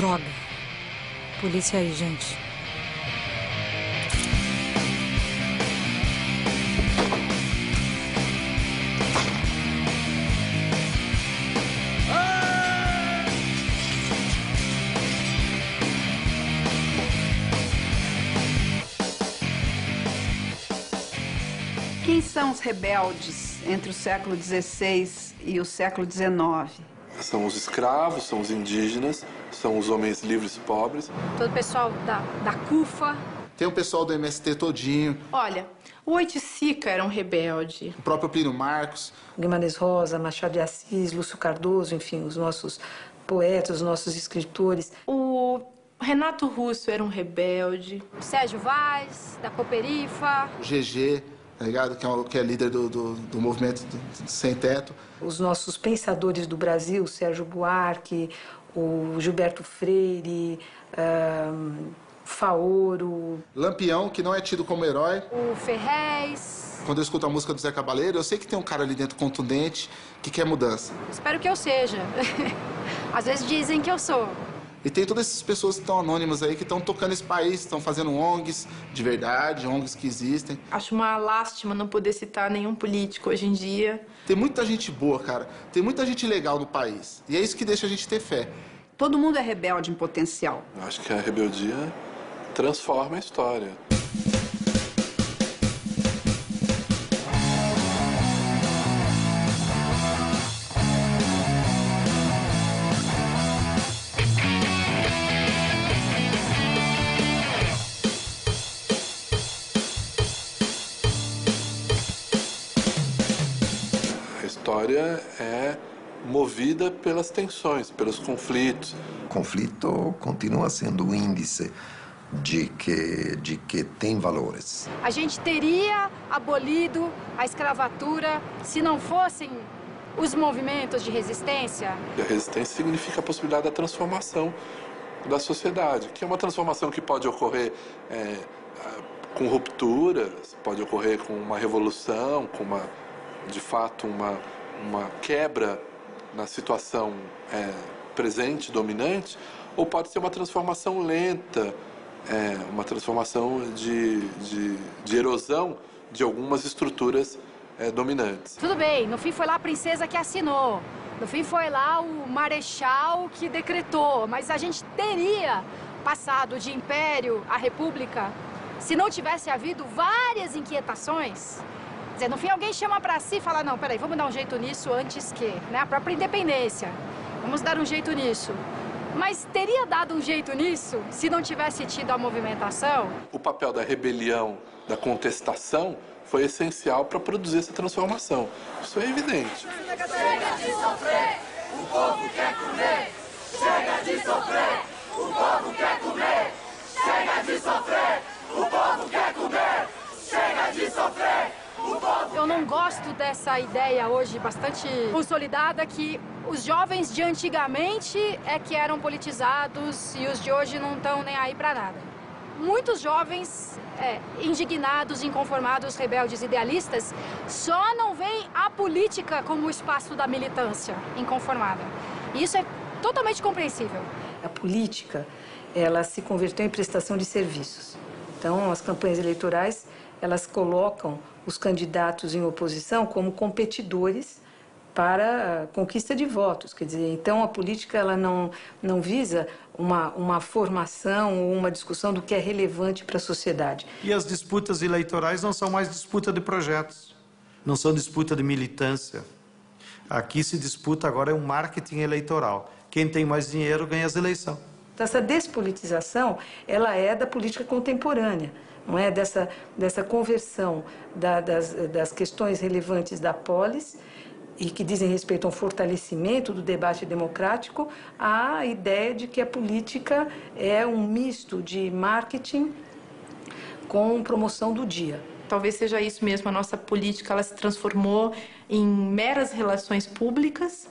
Droga. Polícia aí, gente. Quem são os rebeldes entre o século XVI e o século XIX? São os escravos, são os indígenas, são os homens livres e pobres. Todo o pessoal da CUFA. Tem o pessoal do MST todinho. Olha, o Oiticica era um rebelde. O próprio Plínio Marcos. Guimarães Rosa, Machado de Assis, Lúcio Cardoso, enfim, os nossos poetas, os nossos escritores. O Renato Russo era um rebelde. O Sérgio Vaz, da Cooperifa. O GG, tá ligado? Que é líder do movimento do Sem Teto. Os nossos pensadores do Brasil, Sérgio Buarque, o Gilberto Freire, Faoro. Lampião, que não é tido como herói. O Ferrez. Quando eu escuto a música do Zé Cabaleiro, eu sei que tem um cara ali dentro contundente que quer mudança. Espero que eu seja. Às vezes dizem que eu sou. E tem todas essas pessoas que estão anônimas aí, que estão tocando esse país, estão fazendo ONGs de verdade, ONGs que existem. Acho uma lástima não poder citar nenhum político hoje em dia. Tem muita gente boa, cara. Tem muita gente legal no país. E é isso que deixa a gente ter fé. Todo mundo é rebelde em potencial. Eu acho que a rebeldia transforma a história. A história é movida pelas tensões, pelos conflitos. O conflito continua sendo o índice de que tem valores. A gente teria abolido a escravatura se não fossem os movimentos de resistência. E a resistência significa a possibilidade da transformação da sociedade, que é uma transformação que pode ocorrer com rupturas, pode ocorrer com uma revolução, com de fato uma quebra na situação presente, dominante, ou pode ser uma transformação lenta, uma transformação de erosão de algumas estruturas dominantes. Tudo bem, no fim foi lá a princesa que assinou, no fim foi lá o marechal que decretou, mas a gente teria passado de império à república se não tivesse havido várias inquietações. Quer dizer, no fim alguém chama para si e fala, não, peraí, vamos dar um jeito nisso antes que, né, a própria independência, vamos dar um jeito nisso. Mas teria dado um jeito nisso se não tivesse tido a movimentação? O papel da rebelião, da contestação, foi essencial para produzir essa transformação. Isso é evidente. Chega de sofrer, o povo quer comer. Chega de sofrer, o povo quer comer. Chega de sofrer, o povo quer comer. Chega de sofrer. Eu não gosto dessa ideia hoje bastante consolidada que os jovens de antigamente é que eram politizados e os de hoje não estão nem aí para nada. Muitos jovens indignados, inconformados, rebeldes, idealistas, só não veem a política como o espaço da militância inconformada. E isso é totalmente compreensível. A política, ela se converteu em prestação de serviços. Então, as campanhas eleitorais, elas colocam os candidatos em oposição como competidores para a conquista de votos. Quer dizer, então a política ela não visa uma formação ou uma discussão do que é relevante para a sociedade. E as disputas eleitorais não são mais disputa de projetos, não são disputa de militância. Aqui se disputa agora um marketing eleitoral. Quem tem mais dinheiro ganha as eleições. Então, essa despolitização, ela é da política contemporânea. Não é dessa conversão das questões relevantes da polis e que dizem respeito ao fortalecimento do debate democrático à ideia de que a política é um misto de marketing com promoção do dia. Talvez seja isso mesmo, a nossa política ela se transformou em meras relações públicas,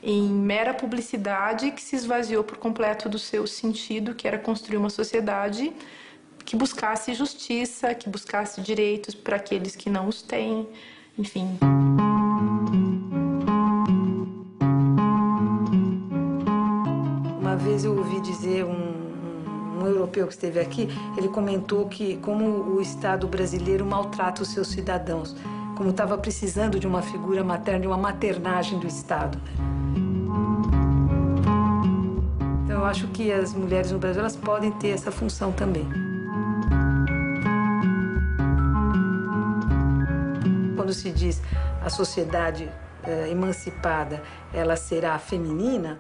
em mera publicidade que se esvaziou por completo do seu sentido, que era construir uma sociedade que buscasse justiça, que buscasse direitos para aqueles que não os têm, enfim. Uma vez eu ouvi dizer um europeu que esteve aqui, ele comentou que como o Estado brasileiro maltrata os seus cidadãos, como estava precisando de uma figura materna, de uma maternagem do Estado. Então, eu acho que as mulheres no Brasil, elas podem ter essa função também. Quando se diz a sociedade emancipada, ela será feminina,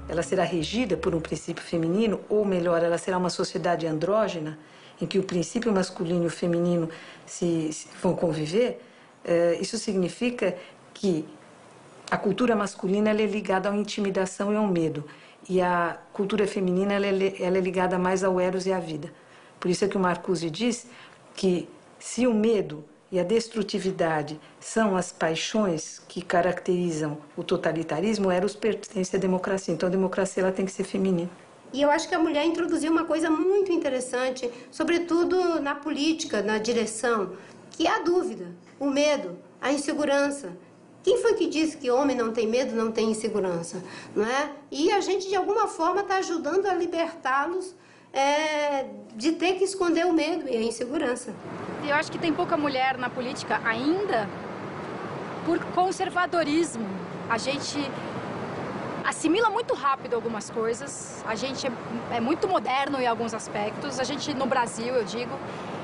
ela será regida por um princípio feminino, ou melhor, ela será uma sociedade andrógena, em que o princípio masculino e o feminino vão conviver, isso significa que a cultura masculina ela é ligada à intimidação e ao medo, e a cultura feminina ela é ligada mais ao eros e à vida. Por isso é que o Marcuse diz que se o medo e a destrutividade são as paixões que caracterizam o totalitarismo, o eros pertence à democracia. Então, a democracia ela tem que ser feminina. E eu acho que a mulher introduziu uma coisa muito interessante, sobretudo na política, na direção, que é a dúvida, o medo, a insegurança. Quem foi que disse que homem não tem medo, não tem insegurança? Não é? E a gente, de alguma forma, está ajudando a libertá-los de ter que esconder o medo e a insegurança. Eu acho que tem pouca mulher na política ainda por conservadorismo. A gente assimila muito rápido algumas coisas, a gente é muito moderno em alguns aspectos, a gente no Brasil, eu digo,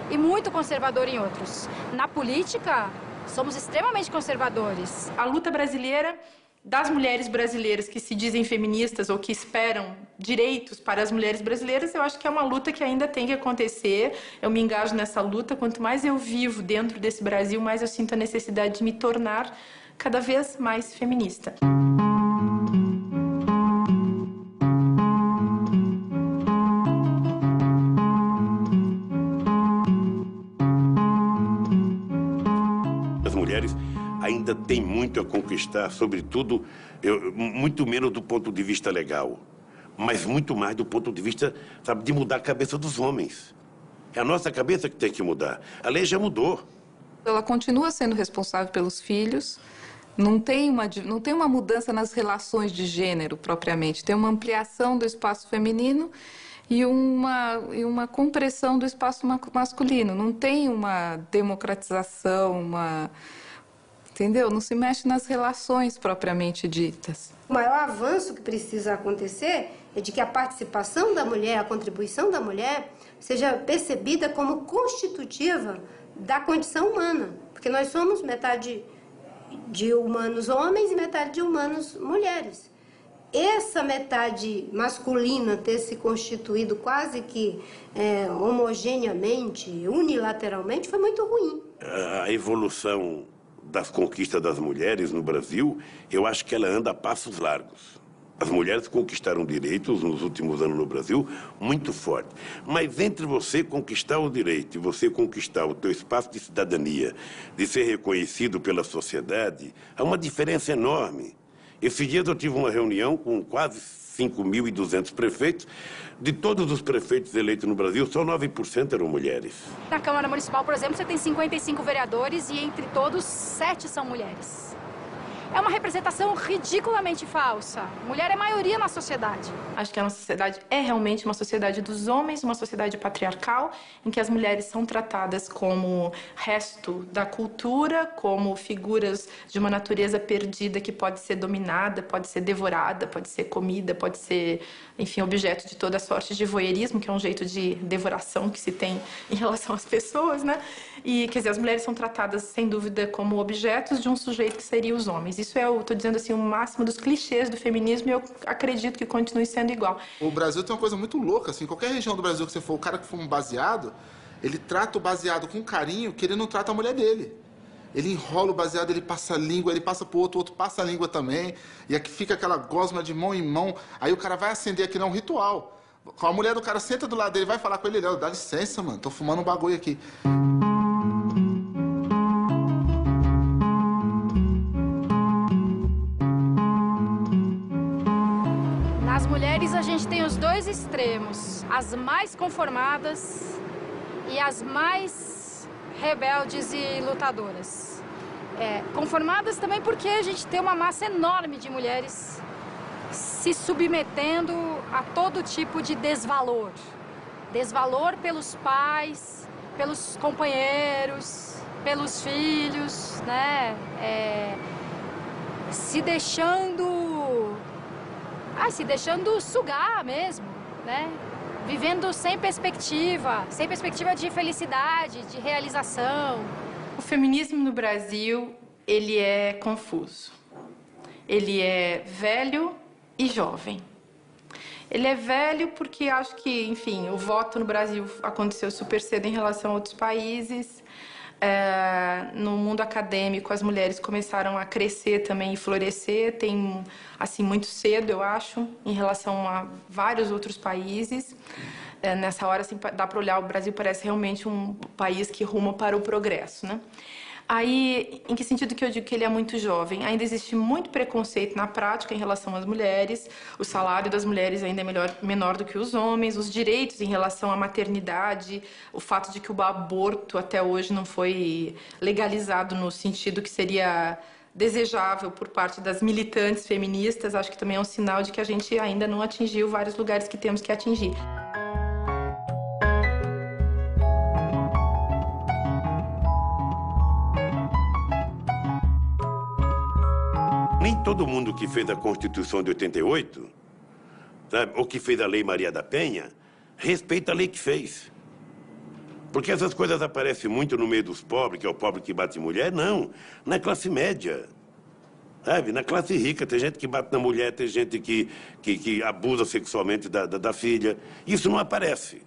e muito conservador em outros. Na política, somos extremamente conservadores. A luta brasileira das mulheres brasileiras que se dizem feministas ou que esperam direitos para as mulheres brasileiras, eu acho que é uma luta que ainda tem que acontecer. Eu me engajo nessa luta. Quanto mais eu vivo dentro desse Brasil, mais eu sinto a necessidade de me tornar cada vez mais feminista. As mulheres ainda tem muito a conquistar, sobretudo, muito menos do ponto de vista legal, mas muito mais do ponto de vista, sabe, de mudar a cabeça dos homens. É a nossa cabeça que tem que mudar. A lei já mudou. Ela continua sendo responsável pelos filhos, não tem uma mudança nas relações de gênero, propriamente. Tem uma ampliação do espaço feminino e uma compressão do espaço masculino. Não tem uma democratização, entendeu? Não se mexe nas relações propriamente ditas. O maior avanço que precisa acontecer é de que a participação da mulher, a contribuição da mulher, seja percebida como constitutiva da condição humana. Porque nós somos metade de humanos homens e metade de humanos mulheres. Essa metade masculina ter se constituído quase que homogeneamente, unilateralmente, foi muito ruim. A evolução das conquistas das mulheres no Brasil, eu acho que ela anda a passos largos. As mulheres conquistaram direitos nos últimos anos no Brasil muito forte. Mas entre você conquistar o direito e você conquistar o teu espaço de cidadania, de ser reconhecido pela sociedade, há uma diferença enorme. Esses dias eu tive uma reunião com quase 5.200 prefeitos. De todos os prefeitos eleitos no Brasil, só 9% eram mulheres. Na Câmara Municipal, por exemplo, você tem 55 vereadores e entre todos 7 são mulheres. É uma representação ridiculamente falsa. Mulher é maioria na sociedade. Acho que a nossa sociedade é realmente uma sociedade dos homens, uma sociedade patriarcal, em que as mulheres são tratadas como resto da cultura, como figuras de uma natureza perdida que pode ser dominada, pode ser devorada, pode ser comida, pode ser, enfim, objeto de toda sorte de voyeurismo, que é um jeito de devoração que se tem em relação às pessoas, né? E, quer dizer, as mulheres são tratadas, sem dúvida, como objetos de um sujeito que seria os homens. Isso é, eu estou dizendo assim, o máximo dos clichês do feminismo e eu acredito que continue sendo igual. O Brasil tem uma coisa muito louca, assim, qualquer região do Brasil que você for, o cara que for um baseado, ele trata o baseado com carinho que ele não trata a mulher dele. Ele enrola o baseado, ele passa a língua, ele passa pro outro, o outro passa a língua também, e aqui fica aquela gosma de mão em mão, aí o cara vai acender aqui, não é um ritual. A mulher do cara senta do lado dele, vai falar com ele, dá licença, mano, tô fumando um bagulho aqui. Nas mulheres a gente tem os dois extremos, as mais conformadas e as mais rebeldes e lutadoras. Conformadas também porque a gente tem uma massa enorme de mulheres se submetendo a todo tipo de desvalor. Desvalor pelos pais, pelos companheiros, pelos filhos, né? Se deixando sugar mesmo, né? Vivendo sem perspectiva de felicidade, de realização. O feminismo no Brasil, ele é confuso. Ele é velho e jovem. Ele é velho porque acho que, enfim, o voto no Brasil aconteceu super cedo em relação a outros países. No mundo acadêmico, as mulheres começaram a crescer também e florescer, assim, muito cedo, eu acho, em relação a vários outros países. Nessa hora, assim, dá para olhar, o Brasil parece realmente um país que ruma para o progresso, né? Aí, em que sentido que eu digo que ele é muito jovem? Ainda existe muito preconceito na prática em relação às mulheres, o salário das mulheres ainda é menor do que os homens, os direitos em relação à maternidade, o fato de que o aborto até hoje não foi legalizado no sentido que seria desejável por parte das militantes feministas, acho que também é um sinal de que a gente ainda não atingiu vários lugares que temos que atingir. Nem todo mundo que fez a Constituição de 88, sabe, ou que fez a Lei Maria da Penha, respeita a lei que fez. Porque essas coisas aparecem muito no meio dos pobres, que é o pobre que bate em mulher. Não, na classe média, sabe? Na classe rica, tem gente que bate na mulher, tem gente que abusa sexualmente da filha. Isso não aparece.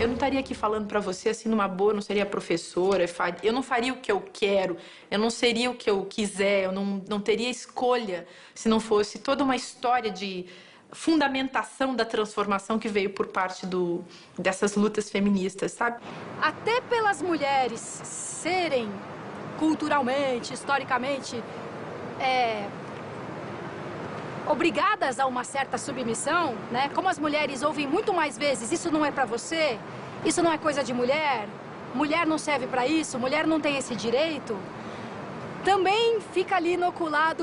Eu não estaria aqui falando para você assim numa boa, eu não seria professora, eu não faria o que eu quero, eu não seria o que eu quiser, eu não teria escolha se não fosse toda uma história de fundamentação da transformação que veio por parte dessas lutas feministas, sabe? Até pelas mulheres serem culturalmente, historicamente, obrigadas a uma certa submissão, né? Como as mulheres ouvem muito mais vezes, isso não é pra você, isso não é coisa de mulher, mulher não serve pra isso, mulher não tem esse direito, também fica ali inoculado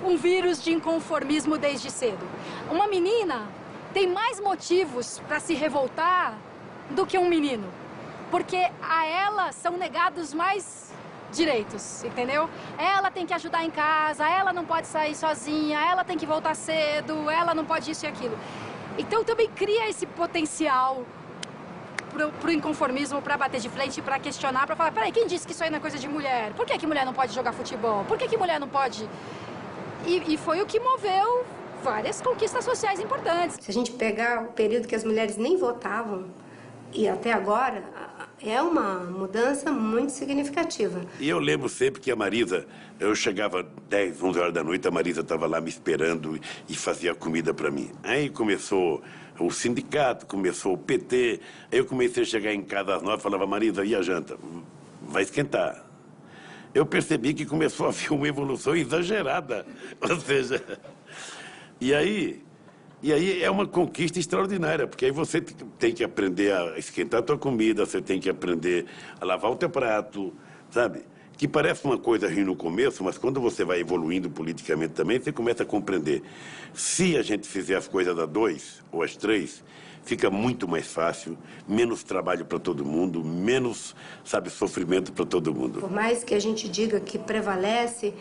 um vírus de inconformismo desde cedo. Uma menina tem mais motivos pra se revoltar do que um menino, porque a ela são negados mais direitos, entendeu? Ela tem que ajudar em casa, ela não pode sair sozinha, ela tem que voltar cedo, ela não pode isso e aquilo. Então também cria esse potencial pro inconformismo, para bater de frente, para questionar, para falar, peraí, quem disse que isso aí não é coisa de mulher? Por que mulher não pode jogar futebol? Por que mulher não pode? E foi o que moveu várias conquistas sociais importantes. Se a gente pegar o período que as mulheres nem votavam, e até agora, é uma mudança muito significativa. E eu lembro sempre que a Marisa, eu chegava 10, 11 horas da noite, a Marisa estava lá me esperando e fazia comida para mim. Aí começou o sindicato, começou o PT, aí eu comecei a chegar em casa às 9 e falava, Marisa, e a janta? Vai esquentar. Eu percebi que começou a haver uma evolução exagerada, ou seja, e aí é uma conquista extraordinária, porque aí você tem que aprender a esquentar a tua comida, você tem que aprender a lavar o teu prato, sabe? Que parece uma coisa ruim no começo, mas quando você vai evoluindo politicamente também, você começa a compreender. Se a gente fizer as coisas a 2 ou as 3, fica muito mais fácil, menos trabalho para todo mundo, menos, sabe, sofrimento para todo mundo. Por mais que a gente diga que prevalece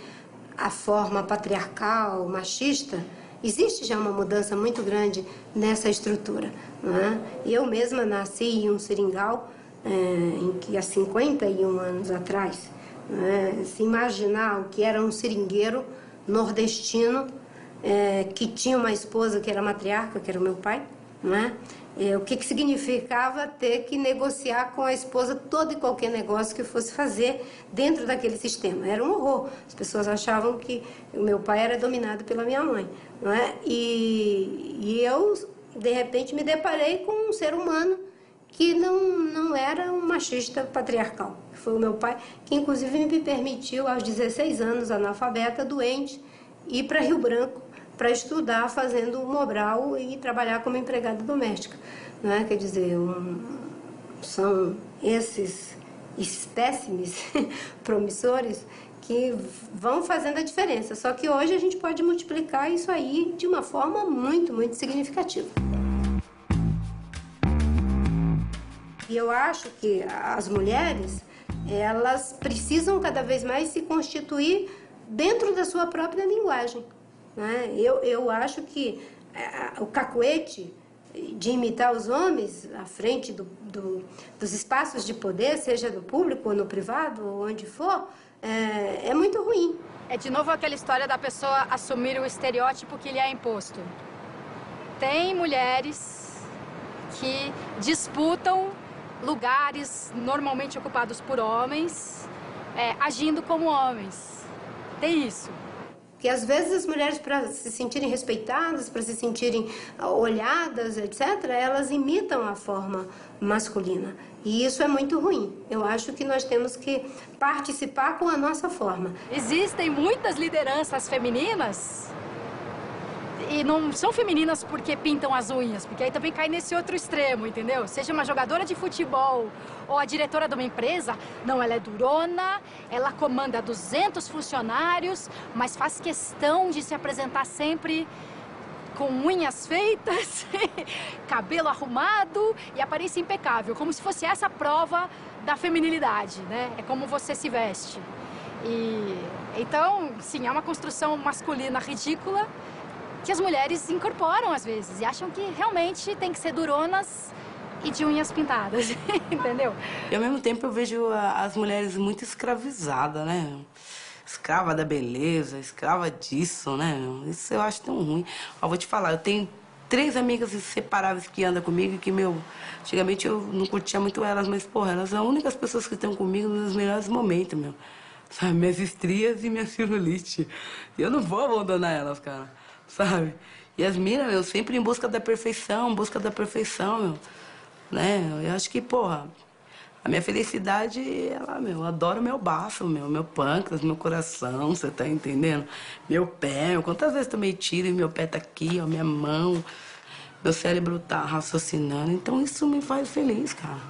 a forma patriarcal, machista, existe já uma mudança muito grande nessa estrutura, não é? Eu mesma nasci em um seringal, em que há 51 anos atrás, não é? Se imaginar o que era um seringueiro nordestino, que tinha uma esposa que era matriarca, que era o meu pai, não é? O que significava ter que negociar com a esposa todo e qualquer negócio que fosse fazer dentro daquele sistema. Era um horror. As pessoas achavam que o meu pai era dominado pela minha mãe, não é? E eu, de repente, me deparei com um ser humano que não era um machista patriarcal. Foi o meu pai que, inclusive, me permitiu, aos 16 anos, analfabeta, doente, ir para Rio Branco para estudar fazendo Mobral e trabalhar como empregada doméstica, não é? Quer dizer, são esses espécimes promissores que vão fazendo a diferença. Só que hoje a gente pode multiplicar isso aí de uma forma muito, muito significativa. E eu acho que as mulheres, elas precisam cada vez mais se constituir dentro da sua própria linguagem, né? Eu acho que o cacuete de imitar os homens à frente dos espaços de poder, seja no público ou no privado, ou onde for, é muito ruim. É de novo aquela história da pessoa assumir o estereótipo que lhe é imposto. Tem mulheres que disputam lugares normalmente ocupados por homens, agindo como homens. Tem isso. Que às vezes as mulheres, para se sentirem respeitadas, para se sentirem olhadas, etc., elas imitam a forma masculina. E isso é muito ruim. Eu acho que nós temos que participar com a nossa forma. Existem muitas lideranças femininas e não são femininas porque pintam as unhas, porque aí também cai nesse outro extremo, entendeu? Seja uma jogadora de futebol ou a diretora de uma empresa, não, ela é durona, ela comanda 200 funcionários, mas faz questão de se apresentar sempre com unhas feitas, cabelo arrumado e aparência impecável, como se fosse essa a prova da feminilidade, né? É como você se veste. Então, sim, é uma construção masculina ridícula que as mulheres incorporam às vezes e acham que realmente tem que ser duronas e de unhas pintadas, entendeu? E ao mesmo tempo eu vejo as mulheres muito escravizadas, né? Escrava da beleza, escrava disso, né? Isso eu acho tão ruim. Ó, vou te falar, eu tenho 3 amigas inseparáveis que andam comigo e que, antigamente eu não curtia muito elas, mas, porra, elas são as únicas pessoas que estão comigo nos melhores momentos, Sabe, minhas estrias e minha celulite. E eu não vou abandonar elas, cara. Sabe? E as minas, sempre em busca da perfeição, né? Eu acho que, porra, a minha felicidade, ela, eu adoro meu baço, meu pâncreas, meu coração, você tá entendendo? Meu pé, quantas vezes tomei tiro e meu pé tá aqui, ó, minha mão, meu cérebro tá raciocinando, então isso me faz feliz, cara.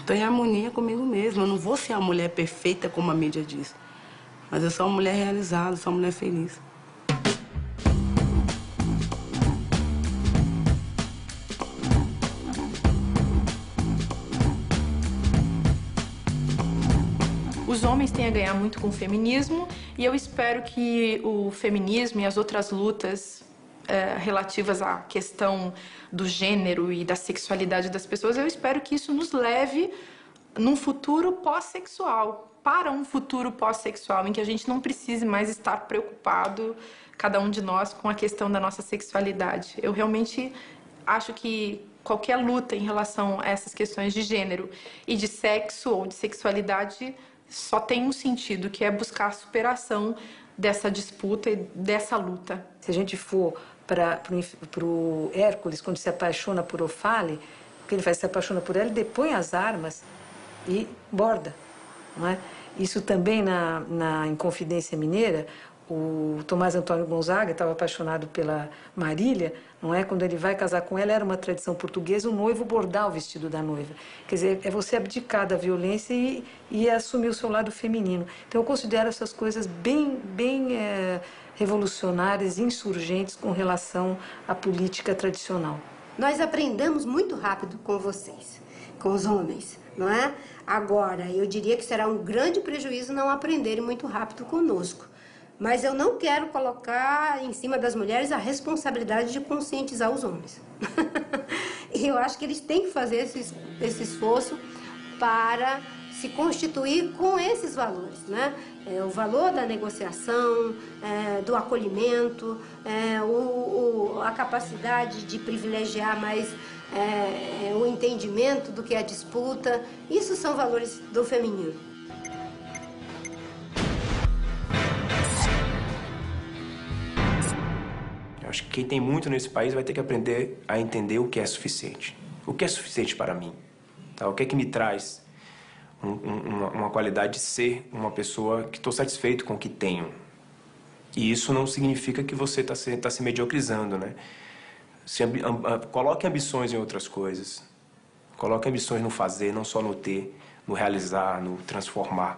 Tô em harmonia comigo mesma, eu não vou ser uma mulher perfeita como a mídia diz, mas eu sou uma mulher realizada, sou uma mulher feliz. Os homens têm a ganhar muito com o feminismo e eu espero que o feminismo e as outras lutas relativas à questão do gênero e da sexualidade das pessoas, eu espero que isso nos leve num futuro pós-sexual, para um futuro pós-sexual, em que a gente não precise mais estar preocupado, cada um de nós, com a questão da nossa sexualidade. Eu realmente acho que qualquer luta em relação a essas questões de gênero e de sexo ou de sexualidade só tem um sentido, que é buscar a superação dessa disputa e dessa luta. Se a gente for para o Hércules, quando se apaixona por Ofale, o que ele faz? Se apaixona por ela, depõe as armas e borda, não é? Isso também na Inconfidência Mineira, o Tomás Antônio Gonzaga estava apaixonado pela Marília, não é? Quando ele vai casar com ela, era uma tradição portuguesa, o noivo bordar o vestido da noiva. Quer dizer, é você abdicar da violência e assumir o seu lado feminino. Então, eu considero essas coisas bem revolucionárias, insurgentes com relação à política tradicional. Nós aprendemos muito rápido com vocês, com os homens, não é? Agora, eu diria que será um grande prejuízo não aprenderem muito rápido conosco. Mas eu não quero colocar em cima das mulheres a responsabilidade de conscientizar os homens. E eu acho que eles têm que fazer esse esforço para se constituir com esses valores, né? O valor da negociação, do acolhimento, a capacidade de privilegiar mais o entendimento do que é a disputa. Isso são valores do feminino. Acho que quem tem muito nesse país vai ter que aprender a entender o que é suficiente. O que é suficiente para mim? Tá? O que é que me traz uma qualidade de ser uma pessoa que estou satisfeito com o que tenho? E isso não significa que você está se mediocrizando, né? Coloque ambições em outras coisas. Coloque ambições no fazer, não só no ter. no realizar, no transformar.